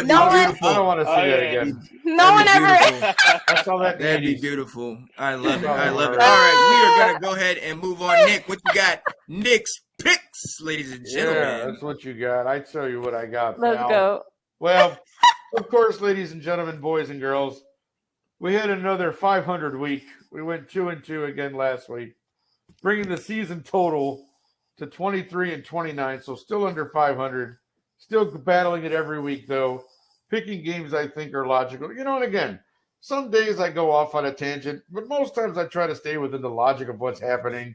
No one. I don't want to see that again. No one ever. I saw that. That'd be beautiful. I love it. I love it. All right, we are gonna go ahead and move on. Nick, what you got? Nick's picks, ladies and gentlemen. Yeah, that's what you got. I tell you what I got. Let's go. Well, of course, ladies and gentlemen, boys and girls, we had another 500 week. We went 2-2 again last week, bringing the season total to 23-29. So still under 500. Still battling it every week, though. Picking games I think are logical. You know, and again, some days I go off on a tangent, but most times I try to stay within the logic of what's happening.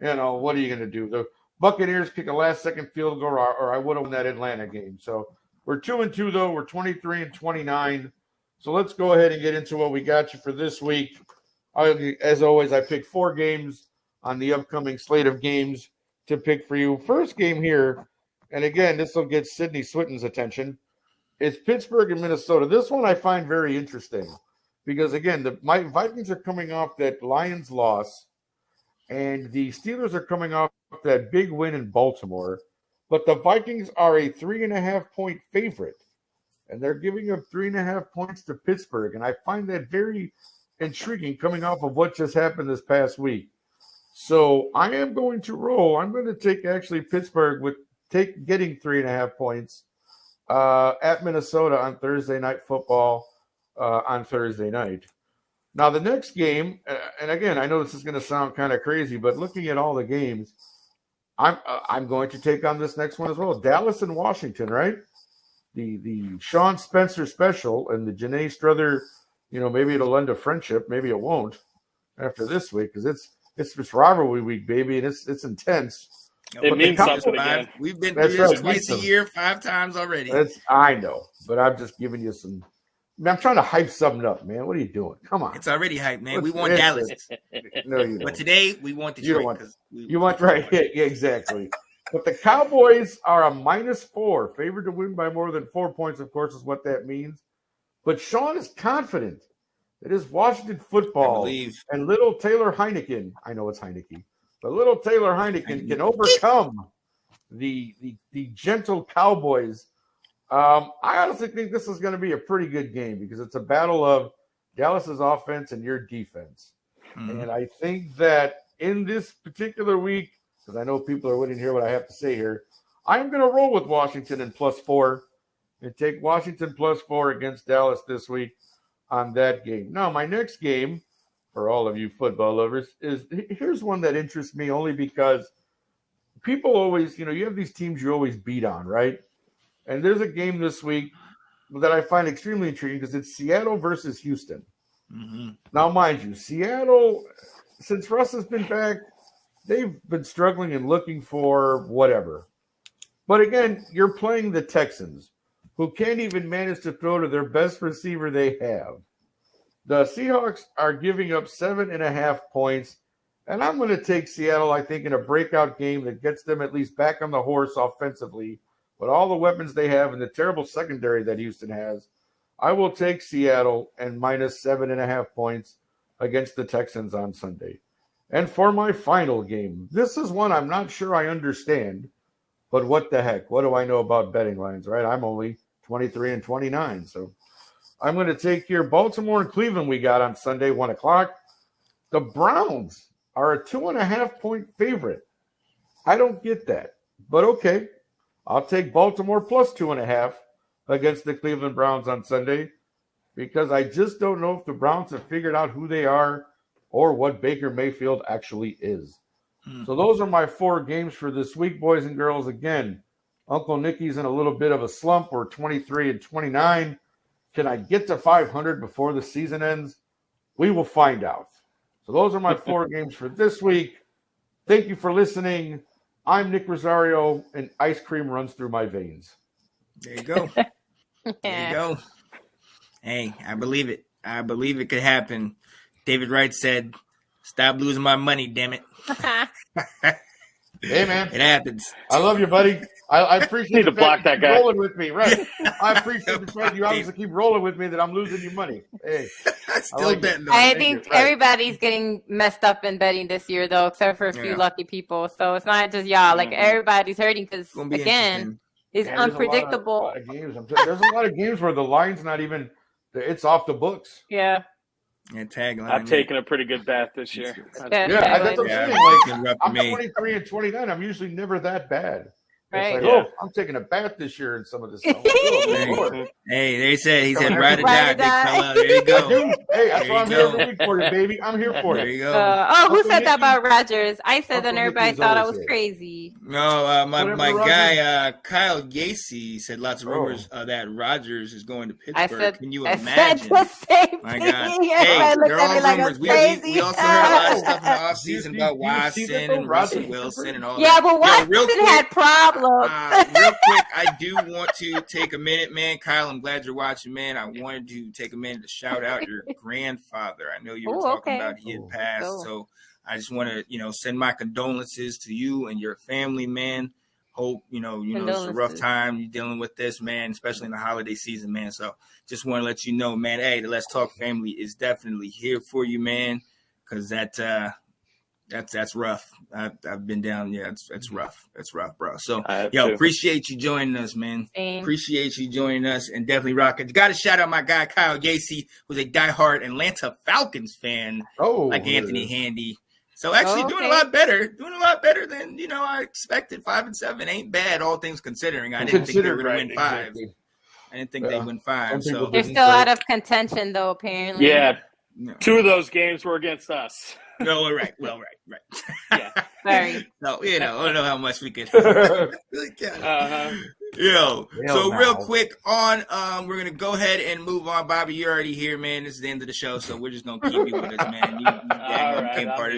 You know, what are you going to do? The Buccaneers kick a last-second field goal, or I would have won that Atlanta game. So we're 2-2, though. We're 23-29. So let's go ahead and get into what we got you for this week. As always, I picked 4 games on the upcoming slate of games to pick for you. First game here, and again, this will get Sydney Switton's attention. It's Pittsburgh and Minnesota. This one I find very interesting because, again, my Vikings are coming off that Lions loss, and the Steelers are coming off that big win in Baltimore. But the Vikings are a 3.5-point favorite, and they're giving up 3.5 points to Pittsburgh. And I find that very intriguing coming off of what just happened this past week. So I am going to roll. I'm going to take actually Pittsburgh getting 3.5 points at Minnesota on Thursday Night Football on Thursday night. Now the next game, and again, I know this is going to sound kind of crazy, but looking at all the games, I'm going to take on this next one as well. Dallas and Washington, right? The Sean Spencer special and the Janae Strother, you know, maybe it'll end a friendship, maybe it won't after this week because it's rivalry week, baby, and it's intense. It means something again. We've been through this twice a year, 5 times already. I know, but I'm just giving you some. I'm trying to hype something up, man. What are you doing? Come on. It's already hype, man. We want Dallas. No, you don't. But today, we want Detroit. You want right. Yeah, exactly. But the Cowboys are a -4. Favored to win by more than 4 points, of course, is what that means. But Sean is confident that his Washington football and little Taylor Heineken, I know it's Heineke, but little Taylor Heineken can overcome the gentle Cowboys. I honestly think this is going to be a pretty good game because it's a battle of Dallas's offense and your defense. Mm-hmm. And I think that in this particular week, because I know people are waiting to hear what I have to say here, I'm going to roll with Washington in +4 and take Washington +4 against Dallas this week on that game. Now, my next game, for all of you football lovers, here's one that interests me only because people always, you have these teams you always beat on, right? And there's a game this week that I find extremely intriguing because it's Seattle versus Houston. Mm-hmm. Now, mind you, Seattle, since Russ has been back, they've been struggling and looking for whatever. But again, you're playing the Texans, who can't even manage to throw to their best receiver they have. The Seahawks are giving up 7.5 points, and I'm going to take Seattle, I think, in a breakout game that gets them at least back on the horse offensively. With all the weapons they have and the terrible secondary that Houston has, I will take Seattle and -7.5 points against the Texans on Sunday. And for my final game, this is one I'm not sure I understand, but what the heck? What do I know about betting lines, right? I'm only 23-29, so I'm going to take here Baltimore and Cleveland we got on Sunday, 1 o'clock. The Browns are a 2.5-point favorite. I don't get that, but okay. I'll take Baltimore +2.5 against the Cleveland Browns on Sunday because I just don't know if the Browns have figured out who they are or what Baker Mayfield actually is. So those are my 4 games for this week, boys and girls. Again, Uncle Nicky's in a little bit of a slump. We're 23-29. Can I get to 500 before the season ends? We will find out. So those are my 4 games for this week. Thank you for listening. I'm Nick Rosario, and ice cream runs through my veins. There you go. There you go. Hey, I believe it. I believe it could happen. David Wright said, "Stop losing my money, damn it." Hey, man. It happens. I love you, buddy. I appreciate you need to block that guy. Rolling with me, right? I appreciate the fact you obviously keep rolling with me that I'm losing you money. Hey, still betting. I think everybody's getting messed up in betting this year, though, except for a few lucky people. So it's not just y'all. Like everybody's hurting because again, It's And there's unpredictable. A lot of games. There's a lot of games where the line's not even. It's off the books. Yeah. Yeah, tagline. I've taken a pretty good bath this year. Yeah, That's what I'm saying. it's Like, been rough for I'm me. 23 and 29. I'm usually never that bad. Right. It's like, I'm taking a bath this year in some of this stuff. Hey, he said, ride or Ride die, or big fella. There you go. Hey, that's There why I'm you here go. every week for you, baby. I'm here for There you. you go. Who Uncle said that Mickey- about Rogers? I said that, and Uncle everybody Mickey's thought I always was here. crazy. No, my Whatever, guy Kyle Gacy said lots of rumors that Rogers is going to I Pittsburgh. said, Can you I imagine? said the same My thing. God. Everybody Hey, looked they're at me all like I'm rumors. crazy. We also heard a lot of stuff in the offseason about Do you see Watson that, though? and Russell Rodgers- Wilson and all Yeah, that. but Watson real quick, had problems. Real quick, I do want to take a minute, man. Kyle, I'm glad you're watching, man. I wanted to take a minute to shout out your grandfather. I know you were talking about he had passed, so I just want to, send my condolences to you and your family, man. Hope, it's a rough time you're dealing with this, man, especially in the holiday season, man. So just want to let you know, man, hey, the Let's Talk family is definitely here for you, man, because that's rough. I've been down. Yeah, it's rough. It's rough, bro. So, appreciate you joining us, man. Same. Appreciate you joining us and definitely rocking. Got to shout out my guy, Kyle Gacy, who's a diehard Atlanta Falcons fan, like Anthony Handy. So actually doing a lot better than, I expected. 5-7 ain't bad, all things considering. I didn't think they were going to win 5. Exactly. I didn't think they'd win 5. So They're still out of contention, though, apparently. Yeah. 2 of those games were against us. No, right. Yeah. Sorry. No, I don't know how much we can. Hell So no. real quick we're gonna go ahead and move on. Bobby, you're already here, man. This is the end of the show, so we're just gonna keep you with us, man. You All right, became part of the